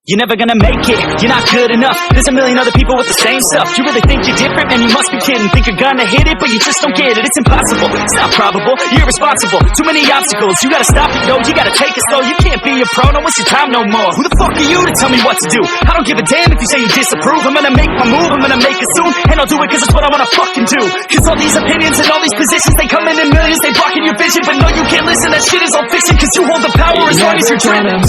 You're never gonna make it, you're not good enough. There's a million other people with the same stuff. You really think you're different? Man, you must be kidding. Think you're gonna hit it, but you just don't get it. It's impossible, it's not probable, you're irresponsible. Too many obstacles, you gotta stop it, yo. You gotta take it slow, you can't be a pro. Don't waste your time no more. Who the fuck are you to tell me what to do? I don't give a damn if you say you disapprove. I'm gonna make my move, I'm gonna make it soon. And I'll do it cause it's what I wanna fucking do. Cause all these opinions and all these positions, they come in millions, they blocking your vision. But no, you can't listen, that shit is all fiction. Cause you hold the power as long as you're dreaming.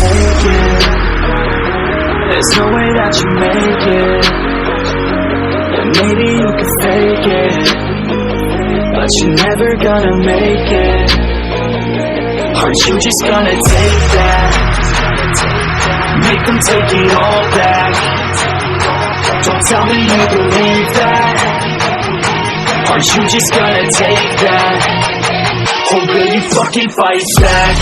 There's no way that you make it. And maybe you can fake it, but you're never gonna make it. Aren't you just gonna take that? Make them take it all back. Don't tell me you believe that. Aren't you just gonna take that? Or will you fucking fight back?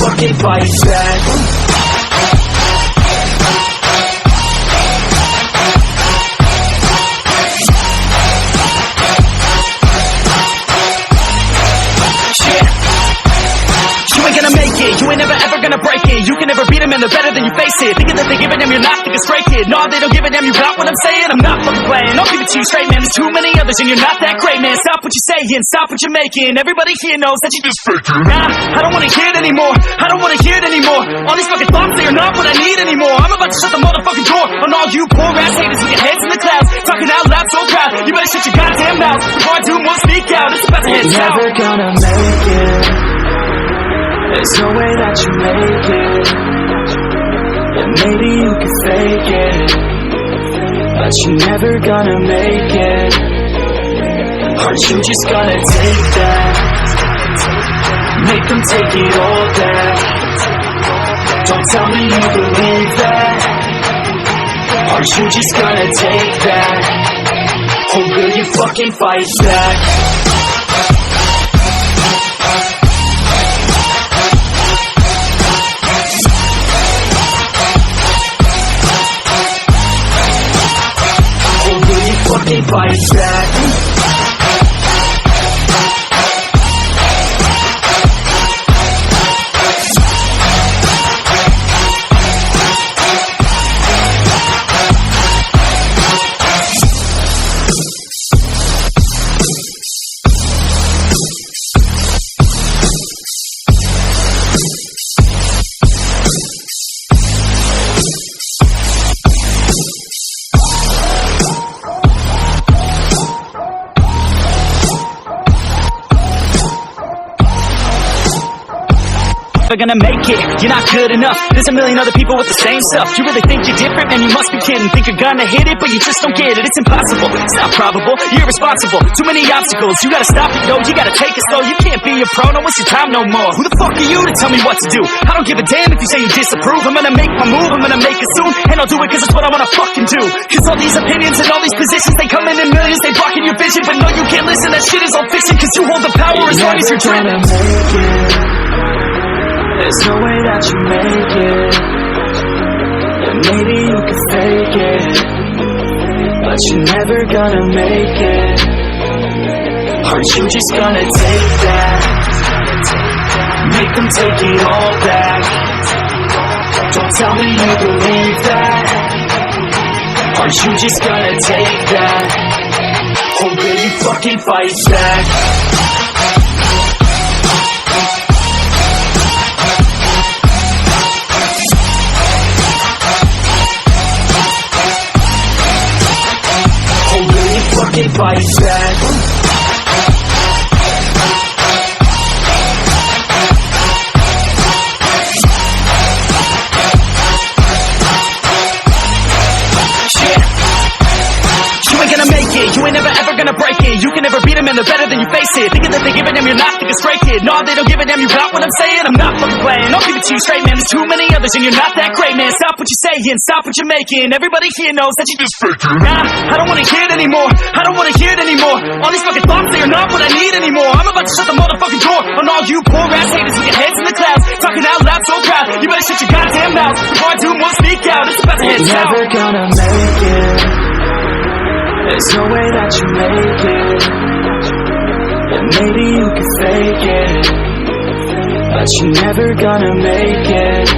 Fucking fight back. You ain't gonna make it, you ain't never ever gonna break it. You can never beat them and they're better than you face it. Thinking that they give a damn, you're not, think it's straight kid. No, they don't give a damn, you got what I'm saying. I'm not fucking playing, I'll give it to you straight, man. There's too many others and you're not that great, man. Stop what you're saying, stop what you're making. Everybody here knows that you just faking. Nah, I don't wanna hear it anymore, I don't wanna hear it anymore. All these fucking thoughts, they are not what I need anymore. I'm about to shut the motherfucking door on all you poor ass haters with your heads in the clouds. Talking out loud so proud, you better shut your goddamn mouth before I do more speak out. It's about to head south. You're never gonna make it. There's no way that you make it. And maybe you can fake it, but you're never gonna make it. Aren't you just gonna take that? Make them take it all back. Don't tell me you believe that. Aren't you just gonna take that? Or will you fucking fight back? Fucking fight back. Never gonna make it, you're not good enough. There's a million other people with the same stuff. You really think you're different? Man, you must be kidding. Think you're gonna hit it, but you just don't get it. It's impossible, it's not probable, you're irresponsible. Too many obstacles, you gotta stop it, yo. You gotta take it slow, you can't be a pro. Don't waste your time no more. Who the fuck are you to tell me what to do? I don't give a damn if you say you disapprove. I'm gonna make my move, I'm gonna make it soon. And I'll do it cause it's what I wanna fucking do. Cause all these opinions and all these positions, they come in millions, they blocking your vision. But no, you can't listen, that shit is all fiction. Cause you hold the power as long as you're dreaming. There's no way that you make it. And maybe you can fake it, but you're never gonna make it. Aren't you just gonna take that? Make them take it all back. Don't tell me you believe that. Aren't you just gonna take that? Or will you fucking fight back? Fucking fight back. You ain't gonna make it, you ain't never ever gonna break it. You can never beat them and they're better than you face it. Thinking that they give a damn, you're not, think it's straight kid. No, they don't give a damn, you got what I'm saying. I'm not fucking playing, I'll give it to you straight, man. There's too many others and you're not that great, man. Stop what you're saying, stop what you're making. Everybody here knows that you just faking. Nah, I don't wanna hear it anymore, I don't wanna hear it anymore. All these fucking thoughts, they are not what I need anymore. I'm about to shut the motherfucking door on all you poor ass haters with your heads in the clouds. Talking out loud so proud, you better shut your goddamn mouth before I do more speak out. It's about to head south. You're never gonna make it. There's no way that you make it, and maybe you can fake it, but you're never gonna make it.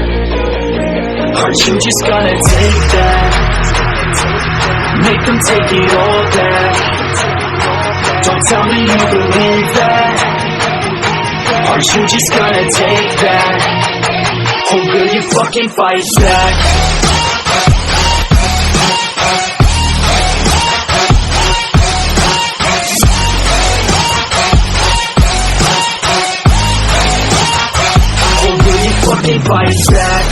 Aren't you just gonna take that? Make them take it all back. Don't tell me you believe that. Aren't you just gonna take that? Or will you fucking fight back? Or will you fucking fight back?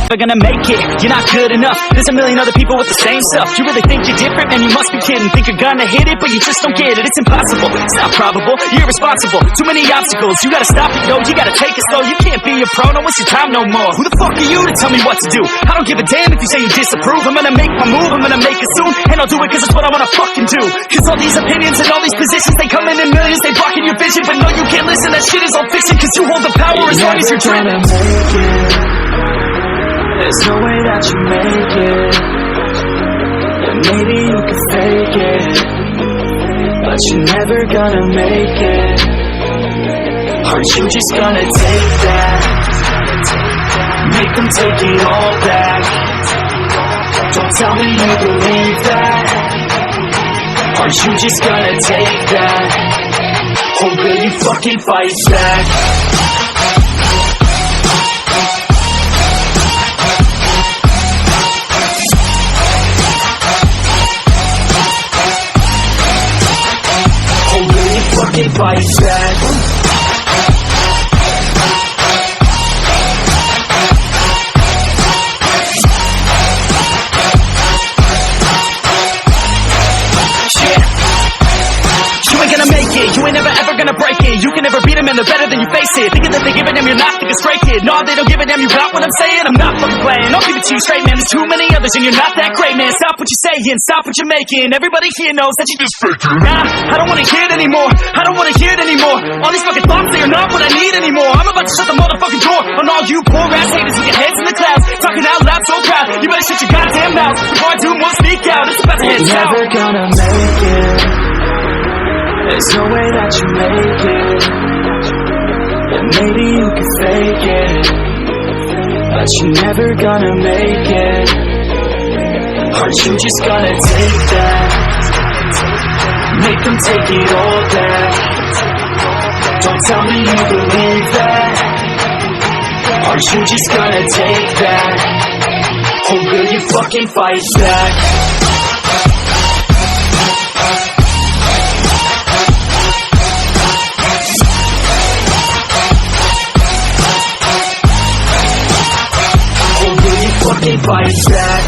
Never gonna make it, you're not good enough. There's a million other people with the same stuff. You really think you're different? Man, you must be kidding. Think you're gonna hit it, but you just don't get it. It's impossible, it's not probable, you're irresponsible. Too many obstacles, you gotta stop it, yo. You gotta take it slow, you can't be a pro, don't waste your time no more. Who the fuck are you to tell me what to do? I don't give a damn if you say you disapprove. I'm gonna make my move, I'm gonna make it soon, and I'll do it cause it's what I wanna fucking do. Cause all these opinions and all these positions, they come in millions, they blocking your vision. But no, you can't listen, that shit is all fiction. Cause you hold the power as long as you're dreaming. There's no way that you make it, and maybe you can fake it, but you're never gonna make it. Aren't you just gonna take that? Make them take it all back. Don't tell me you believe that. Aren't you just gonna take that? Or will you fucking fight back? Fucking fight back. You ain't never ever gonna break it. You can never beat them and they're better than you face it. Thinking that they give a damn, you're not, think it's straight kid. No, they don't give a damn, you got what I'm saying? I'm not fucking playing, I'll give it to you straight, man. There's too many others and you're not that great, man. Stop what you're saying, stop what you're making. Everybody here knows that you just faking. Nah, I don't wanna hear it anymore, I don't wanna hear it anymore. All these fucking thoughts, they are not what I need anymore. I'm about to shut the motherfucking door on all you poor ass haters with your heads in the clouds. Talking out loud so proud, you better shut your goddamn mouth before I do more speak out. It's about to head south. You're never gonna make it. There's no way that you make it, and maybe you can fake it, but you're never gonna make it. Aren't you just gonna take that? Make them take it all back. Don't tell me you believe that. Aren't you just gonna take that? Or will you fucking fight back? Fucking fight back.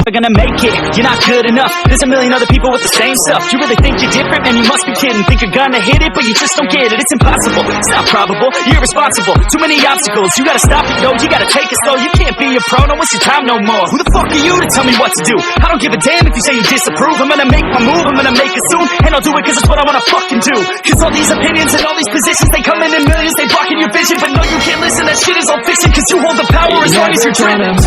Gonna make it, you're not good enough. There's a million other people with the same stuff. You really think you're different? Man, you must be kidding. Think you're gonna hit it, but you just don't get it. It's impossible, it's not probable, you're irresponsible. Too many obstacles, you gotta stop it, yo. You gotta take it slow, you can't be a pro, don't waste your time no more. Who the fuck are you to tell me what to do? I don't give a damn if you say you disapprove. I'm gonna make my move, I'm gonna make it soon, and I'll do it cause it's what I wanna fucking do. Cause all these opinions and all these positions, they come in millions, they blocking your vision. But no, you can't listen, that shit is all fiction. Cause you hold the power as long as you're dreaming.